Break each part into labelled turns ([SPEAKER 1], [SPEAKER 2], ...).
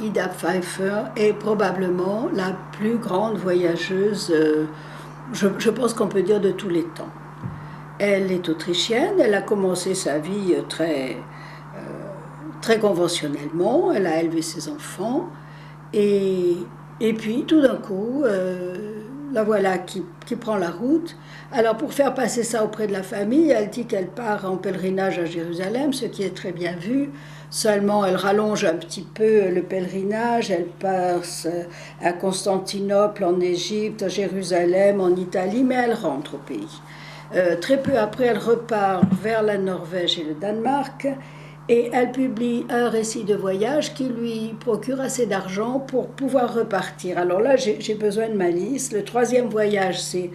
[SPEAKER 1] Ida Pfeiffer est probablement la plus grande voyageuse, je pense qu'on peut dire de tous les temps. Elle est autrichienne, elle a commencé sa vie très conventionnellement, elle a élevé ses enfants, et, et puis tout d'un coup, la voilà qui prend la route. Alors pour faire passer ça auprès de la famille, elle dit qu'elle part en pèlerinage à Jérusalem, ce qui est très bien vu. Seulement, elle rallonge un petit peu le pèlerinage, elle passe à Constantinople, en Égypte, à Jérusalem, en Italie, mais elle rentre au pays. Très peu après, elle repart vers la Norvège et le Danemark, et elle publie un récit de voyage qui lui procure assez d'argent pour pouvoir repartir. Alors là, j'ai besoin de ma liste. Le troisième voyage, c'est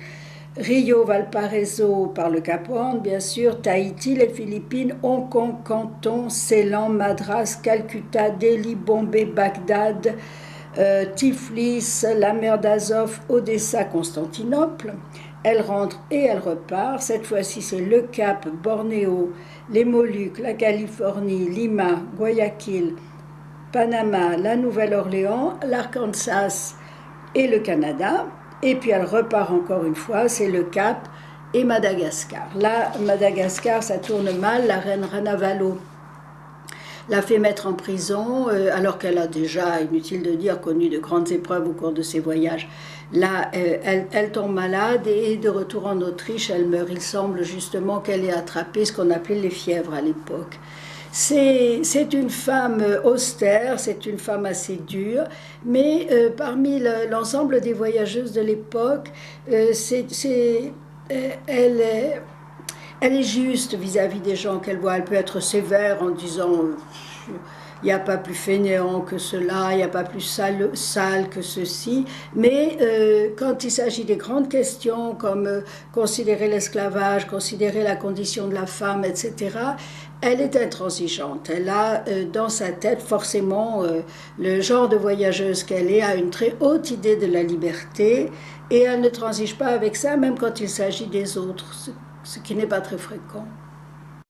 [SPEAKER 1] Rio, Valparaiso par le Cap Horn, bien sûr, Tahiti, les Philippines, Hong Kong, Canton, Ceylan, Madras, Calcutta, Delhi, Bombay, Bagdad, Tiflis, la mer d'Azov, Odessa, Constantinople. Elle rentre et elle repart. Cette fois-ci, c'est le Cap, Bornéo, les Moluques, la Californie, Lima, Guayaquil, Panama, la Nouvelle-Orléans, l'Arkansas et le Canada. Et puis elle repart encore une fois, c'est le Cap et Madagascar. Là, Madagascar, ça tourne mal. La reine Ranavalo l'a fait mettre en prison, alors qu'elle a déjà, inutile de dire, connu de grandes épreuves au cours de ses voyages. Là, elle tombe malade et de retour en Autriche, elle meurt. Il semble justement qu'elle ait attrapé ce qu'on appelait les fièvres à l'époque. C'est une femme austère, c'est une femme assez dure, mais parmi l'ensemble des voyageuses de l'époque, elle est, elle est juste vis-à-vis des gens qu'elle voit. Elle peut être sévère en disant il n'y a pas plus fainéant que cela, il n'y a pas plus sale que ceci. Mais quand il s'agit des grandes questions comme considérer l'esclavage, considérer la condition de la femme, etc., elle est intransigeante. Elle a dans sa tête forcément le genre de voyageuse qu'elle est, a une très haute idée de la liberté et elle ne transige pas avec ça même quand il s'agit des autres, ce qui n'est pas très fréquent.